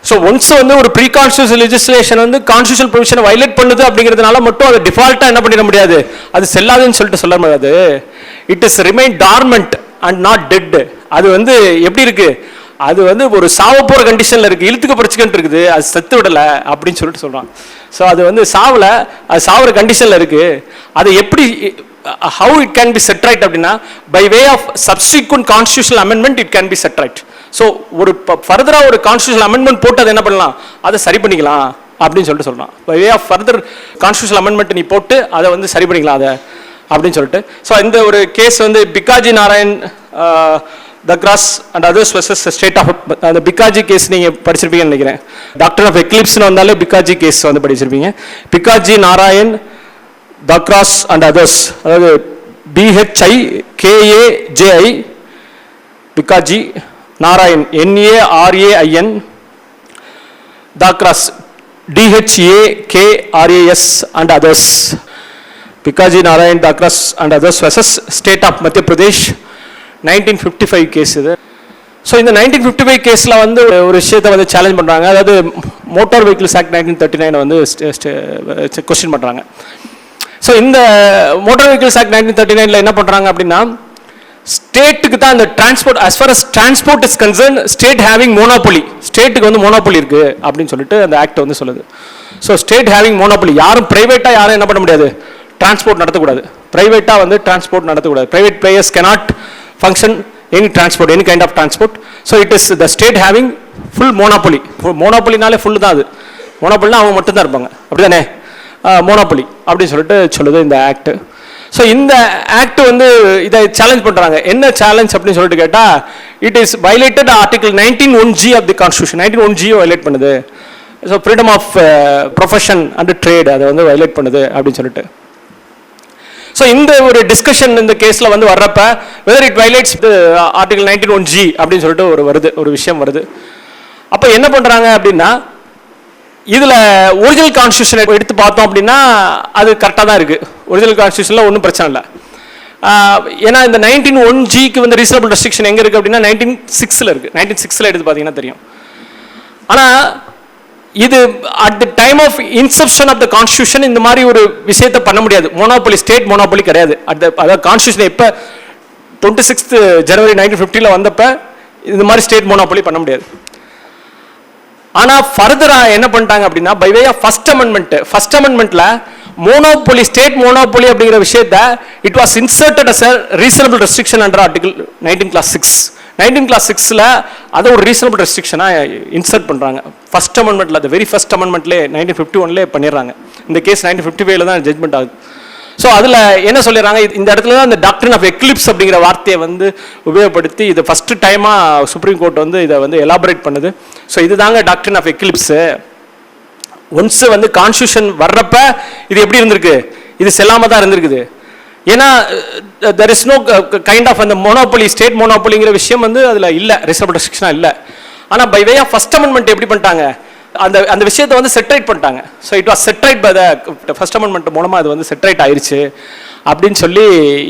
ஸோ ஒன்ஸ் வந்து ஒரு ப்ரீ கான்ஸ்டியூஷனல் லெஜிஸ்லேஷன் வந்து கான்ஸ்டியூஷனல் ப்ரொவிஷனை வயலேட் பண்ணுது அப்படிங்கிறதுனால மட்டும் அது டிஃபால்ட்டாக என்ன பண்ணிட முடியாது, அது செல்லாதுன்னு சொல்லிட்டு சொல்ல முடியாது. It is remain dormant and not dead. அது வந்து எப்படி இருக்கு, அது வந்து ஒரு சாவ போகிற கண்டிஷனில் இருக்குது, இழுத்துக்கு படிச்சுக்கிட்டு இருக்குது, அது செத்து விடலை அப்படின்னு சொல்லிட்டு சொல்கிறான். ஸோ அது வந்து சாவலை, அது சாவுற கண்டிஷனில் இருக்குது. அது எப்படி, how it can be set right அப்படின்னா, by way of subsequent constitutional amendment it can be set right. So ஒரு ஃபர்தராக ஒரு கான்ஸ்டியூஷனல் அமெண்ட்மெண்ட் போட்டு அதை என்ன பண்ணலாம், அதை சரி பண்ணிக்கலாம் அப்படின்னு சொல்லிட்டு சொல்கிறான். By way of further constitutional amendment நீ போட்டு அதை வந்து சரி பண்ணிக்கலாம் அதை அப்படின்னு சொல்லிட்டு. ஸோ இந்த ஒரு கேஸ் வந்து Bhikaji Narayan Dakras and others versus state of the Bikaji case நீங்க படிச்சிருப்பீங்கன்னு நினைக்கிறேன். டாக்டர் ஆஃப் எக்லிப்ஸ்னு வந்தாலே பிகாஜி கேஸ் வந்து படிச்சிருப்பீங்க. Bhikaji Narayan Dakras and others, அதாவது BHIKAJI Bhikaji Narayan NARAIN Dakras DHAKRAS and others. Bikaji Narayan Dakras and others versus State of Madhya Pradesh 1955 case இது. So இந்த 1955 கேஸில் வந்து ஒரு விஷயத்தை வந்து சேலஞ்ச் பண்ணுறாங்க. அதாவது மோட்டார் வெஹிக்கிள்ஸ் ஆக்ட் 1939 வந்து கொஸ்டின் பண்ணுறாங்க. ஸோ இந்த மோட்டார் வெஹிக்கிள்ஸ் ஆக்ட் 1939 என்ன பண்ணுறாங்க அப்படின்னா, ஸ்டேட்டுக்கு தான் இந்த transport, as far as transport is concerned, state having monopoly, ஸ்டேட்டுக்கு வந்து மோனோபொலி இருக்கு அப்படின்னு சொல்லிட்டு அந்த ஆக்ட் வந்து சொல்லுது. ஸோ ஸ்டேட் ஹேவிங் மோனோபொலி, யாரும் பிரைவேட்டாக யாரும் என்ன பண்ண முடியாது, டிரான்ஸ்போர்ட் நடத்தக்கூடாது. பிரைவேட்டாக வந்து டிரான்ஸ்போர்ட் நடத்தக்கூடாது. Private players cannot function any transport, any kind of transport. So it is the state having full monopoly. மோனோபொலினாலே ஃபுல் தான். அது மோனோபொலினா அவங்க மட்டும்தான் இருப்பாங்க, அப்படிதானே? மோனோபொலி அப்படின்னு சொல்லிட்டு சொல்லுது இந்த ஆக்ட். ஸோ இந்த ஆக்ட் வந்து இதை சேலஞ்ச் பண்ணுறாங்க. என்ன சேலஞ்ச் அப்படின்னு சொல்லிட்டு கேட்டால், it is violated article 19(1)G of the constitution. 19(1)G violate பண்ணுது. So freedom of profession and trade அதை வந்து வயலேட் பண்ணுது அப்படின்னு சொல்லிட்டு. ஸோ இந்த ஒரு டிஸ்கஷன் இந்த கேஸில் வந்து வர்றப்ப whether it violates article 19(1)G அப்படின்னு சொல்லிட்டு ஒரு விஷயம் வருது. அப்போ என்ன பண்ணுறாங்க அப்படின்னா, இதில் ஒரிஜினல் கான்ஸ்டியூஷனை எடுத்து பார்த்தோம் அப்படின்னா அது கரெக்டாக தான் இருக்குது. ஒரிஜினல் கான்ஸ்டியூஷனில் ஒன்றும் பிரச்சனை இல்லை. ஏன்னா இந்த 19(1)Gக்கு வந்து ரீசனபிள் ரெஸ்ட்ரிக்ஷன் எங்கே இருக்குது அப்படின்னா 1906 இருக்குது. 1906 எடுத்து பார்த்தீங்கன்னா தெரியும். ஆனால் இது at the time of inception of the constitution இந்த மாதிரி ஒரு விஷயத்தை பண்ண முடியாது. மோனோபொலி, ஸ்டேட் மோனோபொலி கிடையாது. அதாவது கான்ஸ்டியூஷன் எப்போ 26 ஜனவரி 1950 வந்தப்ப இந்த மாதிரி ஸ்டேட் மோனோபொலி பண்ண முடியாது. ஆனால் ஃபர்தராக என்ன பண்ணிட்டாங்க அப்படின்னா, பை வே ஆஃப் ஃபர்ஸ்ட் அமெண்ட்மெண்ட்ல மோனோபொலி, ஸ்டேட் மோனோபொலி அப்படிங்கிற விஷயத்தை it was inserted as a reasonable restriction under article 19(6). 19(6)ல் அதை ஒரு ரீசனபிள் ரெஸ்ட்ரிக்ஷனாக இன்சர்ட் பண்ணுறாங்க. ஃபர்ஸ்ட் அமெண்ட்மெண்ட்டில், அந்த வெரி ஃபர்ஸ்ட் அமெண்ட்மெண்ட்லேயே 1951 பண்ணிடுறாங்க. இந்த கேஸ் 1955 தான் ஜட்மெண்ட் ஆகுது. ஸோ அதில் என்ன சொல்லிடுறாங்க, இந்த இடத்துல தான் இந்த டாக்டரின் ஆஃப் எக்லிப்ஸ் அப்படிங்கிற வார்த்தையை வந்து உபயோகப்படுத்தி இது ஃபர்ஸ்ட் டைமாக சுப்ரீம் கோர்ட் வந்து இதை வந்து எலாபரேட் பண்ணுது. ஸோ இதுதாங்க டாக்டரின் ஆஃப் எக்லிப்ஸு. ஒன்ஸ் வந்து கான்ஸ்டியூஷன் வர்றப்ப இது எப்படி இருந்திருக்கு, இது செல்லாமல் தான் இருந்திருக்குது. ஏன்னா there is no kind of அந்த மோனோபொலி, ஸ்டேட் மோனோபொலிங்கிற விஷயம் வந்து அதில் இல்லை, ரிசர்வ் ரெஸ்ட்ரிக்ஷனாக இல்லை. ஆனால் by way of first amendment எப்படி பண்ணிட்டாங்க, அந்த விஷயத்தை வந்து செட்ரைட் பண்ணிட்டாங்க. So it was set right by the first amendment மூலமாக அது வந்து செட்ரைட் ஆயிடுச்சு அப்படின்னு சொல்லி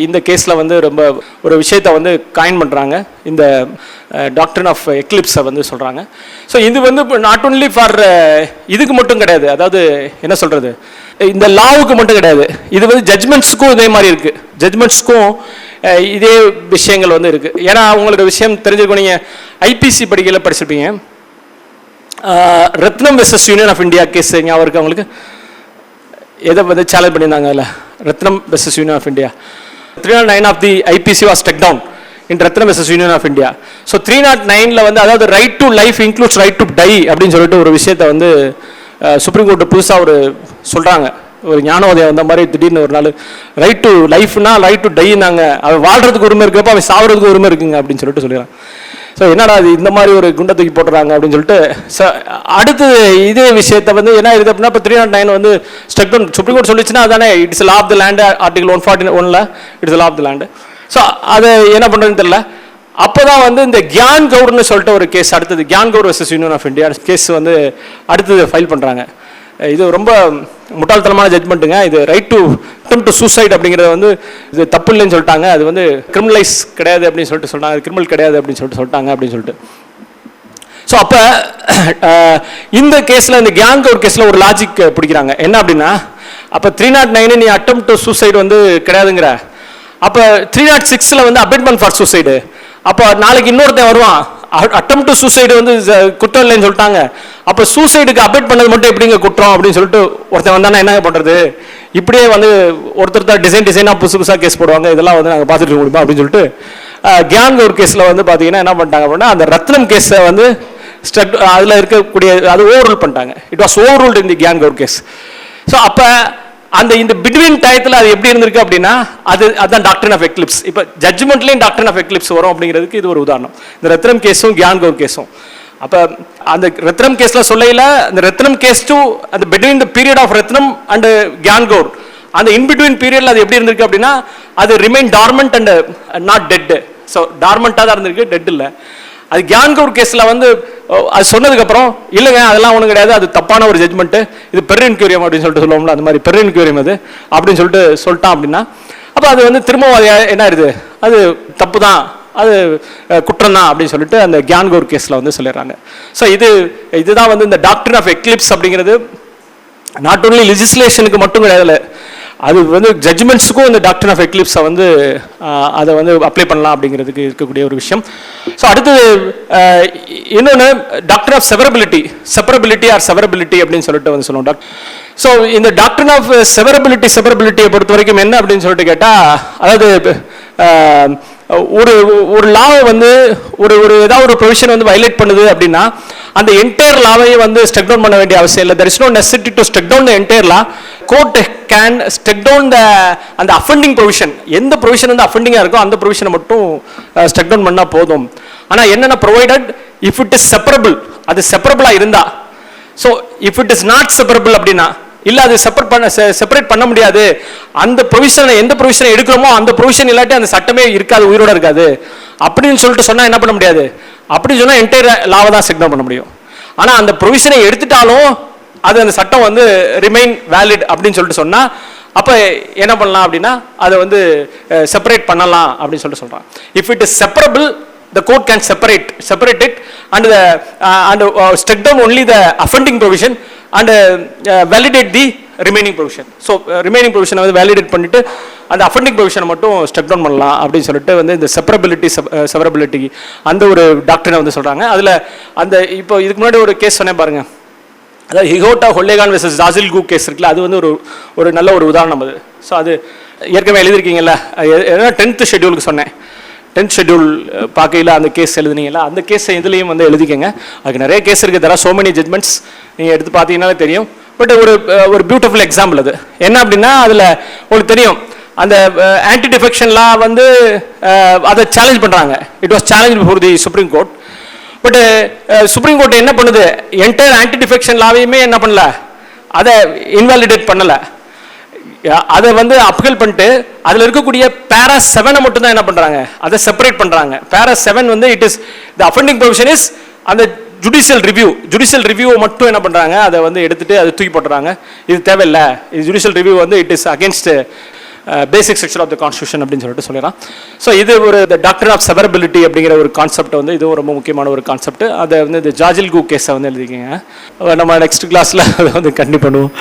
இந்த கேஸில் வந்து ரொம்ப ஒரு விஷயத்தை வந்து காயின் பண்ணுறாங்க. இந்த டாக்டரின் ஆஃப் எக்லிப்ஸை வந்து சொல்கிறாங்க. ஸோ இது வந்து நாட் ஒன்லி ஃபார் இதுக்கு மட்டும் கிடையாது, அதாவது என்ன சொல்கிறது, இந்த லாவுக்கு மட்டும் கிடையாது, இது வந்து ஜட்மெண்ட்ஸுக்கும் இதே மாதிரி இருக்குது. ஜட்மெண்ட்ஸ்க்கும் இதே விஷயங்கள் வந்து இருக்குது. ஏன்னா உங்களுக்கு விஷயம் தெரிஞ்சுக்கணும், நீங்கள் ஐபிசி படிக்கையில் படிச்சிருப்பீங்க. Rathinam versus union of India case ஞாபகம் இருக்கு அவங்களுக்கு? எதை வந்து சேலஞ்ச் பண்ணியிருந்தாங்க அதில்? Rathinam versus union of India. 309 of the IPC was take down in Rathinam versus union of India. So 309 வந்து அதாவது right to life includes right to die அப்படின்னு சொல்லிட்டு ஒரு விஷயத்தை வந்து சுப்ரீம் கோர்ட்டு புதுசாக ஒரு சொல்கிறாங்க. ஒரு ஞானோதயம் வந்த மாதிரி திடீர்னு ஒரு நாள் ரைட் டு லைஃப்னா ரைட் டு டைனாங்க, அவன் வாழ்றதுக்கு உரிமை இருக்கப்போ அவன் சாவறதுக்கு உரிமை இருக்குங்க அப்படின்னு சொல்லிட்டு சொல்லிடுறான். ஸோ என்னடா அது இந்த மாதிரி ஒரு குண்டை தூக்கி போட்டுறாங்க அப்படின்னு சொல்லிட்டு அடுத்து இதே விஷயத்தை வந்து என்ன இருக்குது அப்படின்னா, இப்போ 309 வந்து ஸ்டக் டவுன் சுப்ரீம் கோர்ட் சொல்லிச்சுன்னா அதானே it's law of the land, article 141 it's law of the land. So அதை என்ன பண்ணுறதுன்னு தெரியல. அப்போ தான் வந்து இந்த கியான் கவுர்னு சொல்லிட்டு ஒரு கேஸ் அடுத்தது, Gian Kaur versus union of India case வந்து அடுத்தது ஃபைல் பண்ணுறாங்க. இது ரொம்ப முட்டாள்தனமான ஜட்மெண்ட்டுங்க. இது right to attempt to suicide அப்படிங்கிறது வந்து இது தப்பு இல்லைன்னு சொல்லிட்டாங்க. அது வந்து கிரிமினலைஸ் கிடையாது அப்படின்னு சொல்லிட்டு சொன்னாங்க, கிரிமினல் கிடையாது அப்படின்னு சொல்லிட்டாங்க அப்படின்னு சொல்லிட்டு. ஸோ அப்போ இந்த கேஸில், இந்த கியான் கவுர் கேஸில் ஒரு லாஜிக் பிடிக்கிறாங்க. என்ன அப்படின்னா, அப்போ 309 நீ அட்டெம்ப்ட் டு சூசைடு வந்து கிடையாதுங்கிற, அப்போ 306 வந்து அபேட்மெண்ட் ஃபார் சூசைடு. அப்போ நாளைக்கு இன்னொருத்தன் வருவான், அட்டெம்ப்ட் டு சூசைடு வந்து குற்றம் இல்லைன்னு சொல்லிட்டாங்க, அப்போ சூசைடுக்கு அபேட் பண்ணது மட்டும் எப்படிங்க குற்றம் அப்படின்னு சொல்லிட்டு ஒருத்தன் வந்தானா என்ன பண்ணுறது? இப்படியே வந்து ஒருத்தர் டிசைனாக புதுசாக கேஸ் போடுவாங்க, இதெல்லாம் வந்து நாங்கள் பார்த்துட்டு இருக்க முடியுமா அப்படின்னு சொல்லிட்டு கியான் கவுர் கேஸில் வந்து பார்த்தீங்கன்னா என்ன பண்ணிட்டாங்க அப்படின்னா, அந்த ரத்னம் கேஸை வந்து அதில் இருக்கக்கூடிய அது ஓவர் ரூல் பண்ணிட்டாங்க. It was overruled in the Gian Kaur case. So அப்போ அந்த இந்த பிட்வீன் டயத்தில் அது எப்படி இருந்திருக்கு அப்படின்னா அதுதான் டாக்டரின் ஆஃப் எக்லிப்ஸ். இப்போ ஜட்ஜ்மெண்ட்லேயும் டாக்டரின் ஆஃப் எக்லிப்ஸ் வரும் அப்படிங்கிறதுக்கு இது ஒரு உதாரணம். இந்த ரத்னம் கேஸும் கியான் கௌர் கேஸும். அப்போ அந்த ரத்னம் கேஸில் சொல்லையில் அந்த ரத்னம் கேஸ் டு அந்த between the period of Rathinam and Gian Kaur, அந்த இன்பிட்வீன் பீரியடில் அது எப்படி இருந்திருக்கு அப்படின்னா அது remain dormant and not dead. So டார்மெண்ட்டாக தான் இருந்திருக்கு, டெட் இல்லை. அது கியான் கௌர் கேஸில் வந்து அது சொன்னதுக்கப்புறம் இல்லைங்க அதெல்லாம் ஒன்றும் கிடையாது, அது தப்பான ஒரு ஜட்மெண்ட்டு, இது பெர் இன்க்யூரியம் அப்படின்னு சொல்லிட்டு சொல்லுவோம்ல, அந்த மாதிரி பெர் இன்க்யூரியம் அது அப்படின்னு சொல்லிட்டான் அப்படின்னா அப்போ அது வந்து திரும்பவும் அது என்ன ஆயிடுது, அது தப்பு தான், அது குற்றம் தான் அப்படின்னு சொல்லிட்டு அந்த கியான் கௌர் கேஸில் வந்து சொல்லிடுறாங்க. ஸோ இதுதான் வந்து இந்த டாக்டரின் ஆஃப் எக்லிப்ஸ் அப்படிங்கிறது நாட் ஓன்லி லெஜிஸ்லேஷனுக்கு மட்டும் கிடையாது, அது வந்து ஜட்ஜ்மெண்ட்ஸுக்கும் இந்த டாக்டரின் ஆஃப் எக்லிப்ஸை வந்து அதை வந்து அப்ளை பண்ணலாம் அப்படிங்கிறதுக்கு இருக்கக்கூடிய ஒரு விஷயம். ஸோ அடுத்தது இன்னொன்று doctor of severability R severability அப்படின்னு சொல்லிட்டு வந்து சொல்லுவோம் டாக்டர். ஸோ இந்த டாக்டரின் ஆஃப் செவரபிலிட்டியை பொறுத்த வரைக்கும் என்ன அப்படின்னு சொல்லிட்டு கேட்டால், அதாவது ஒரு லாவை வந்து ஒரு ஏதாவது ஒரு ப்ரொவிஷன் வந்து வயலேட் பண்ணுது அப்படின்னா அந்த என்டையர் லாவையே வந்து ஸ்டெக் டவுன் பண்ண வேண்டிய அவசியம் இல்லை. There is no necessity to strike down the entire law. Court can strike down அந்த அஃபெண்டிங் ப்ரொவிஷன், எந்த ப்ரொவிஷன் வந்து அஃபெண்டிங்காக இருக்கோ அந்த ப்ரொவிஷனை மட்டும் ஸ்டெக் டவுன் பண்ணால் போதும். ஆனால் என்னென்ன provided if it is separable, அது செப்பரபிளாக இருந்தா. So if it is not separable அப்படின்னா இல்லை அது செப்பரேட் பண்ண முடியாது, அந்த ப்ரொவிஷனை எந்த ப்ரொவிஷனை எடுக்கிறோமோ அந்த ப்ரொவிஷன் இல்லாட்டி அந்த சட்டமே இருக்காது, உயிரோட இருக்காது அப்படின்னு சொல்லிட்டு சொன்னால் என்ன பண்ண முடியாது, அப்படின்னு சொன்னால் என்டையர் லாவை தான் செக் டவுன் பண்ண முடியும். ஆனால் அந்த ப்ரொவிஷனை எடுத்துட்டாலும் அது அந்த சட்டம் வந்து ரிமைன் வேலிட் அப்படின்னு சொல்லிட்டு சொன்னால் அப்போ என்ன பண்ணலாம் அப்படின்னா அதை வந்து செப்பரேட் பண்ணலாம் அப்படின்னு சொல்லிட்டு சொல்கிறான். If it is separable the court can separate it and strike down only the offending provision and validate the remaining provision. So remaining provision வந்து validate பண்ணிட்டு அந்த offending provision மட்டும் strike down பண்ணலாம் அப்படின்னு சொல்லிட்டு வந்து இந்த severability அந்த ஒரு டாக்டரினை வந்து சொல்றாங்க. அதுல அந்த இப்போ இதுக்கு முன்னாடி ஒரு கேஸ் சொன்னேன் பாருங்க, அதாவது ஹிகோட்டா ஹொல்லேகான் வெர்சஸ் ஜாசில் கு கேஸ் இருக்குல்ல, அது வந்து ஒரு நல்ல ஒரு உதாரணம் அது. ஸோ அது ஏற்கனவே எழுதிருக்கீங்கல்ல, 10th ஷெட்யூலுக்கு சொன்னேன். 10th ஷெட்யூல் பார்க்கையில் அந்த கேஸ் எழுதுனீங்களா, அந்த கேஸை இதுலேயும் வந்து எழுதிக்கங்க. அதுக்கு நிறைய கேஸ் இருக்குது, தர சோ மெனி ஜட்மெண்ட்ஸ், நீங்கள் எடுத்து பார்த்தீங்கன்னாலே தெரியும். பட் ஒரு பியூட்டிஃபுல் எக்ஸாம்பிள் அது. என்ன அப்படின்னா அதில் உங்களுக்கு தெரியும் அந்த ஆன்டி டிஃபெக்ஷன் லா வந்து அதை சேலஞ்ச் பண்ணுறாங்க. It was challenge for the supreme court. But supreme court என்ன பண்ணுது, என்டையர் ஆன்டி டிஃபெக்ஷன் லாவையுமே என்ன பண்ணல, அதை இன்வாலிடேட் பண்ணலை, அதை வந்து அப்ஹெல்ட் பண்ணிட்டு அதில் இருக்கக்கூடிய பேரா 7 மட்டும் தான் என்ன பண்ணுறாங்க, அதை செப்பரேட் பண்ணுறாங்க. பேரா 7 வந்து it is the offending provision is அந்த ஜுடிஷியல் ரிவ்யூ மட்டும் என்ன பண்ணுறாங்க, அதை வந்து எடுத்துட்டு அதை தூக்கி போட்டுறாங்க. இது தேவையில்லை, இது ஜுடிஷியல் ரிவ்யூ வந்து it is against basic section of the constitution அப்படின்னு சொல்லிட்டு சொல்லிடலாம். ஸோ இது ஒரு டாக்டர் ஆஃப் செவரபிலிட்டி அப்படிங்கிற ஒரு கான்செப்ட் வந்து இது ரொம்ப முக்கியமான ஒரு கான்செப்ட். அதை வந்து இந்த ஜாஜில் கு கேஸை வந்து எழுதிக்கிங்க. நம்ம நெக்ஸ்ட் கிளாஸில் அதை வந்து கண்டிப்பாக பண்ணுவோம்.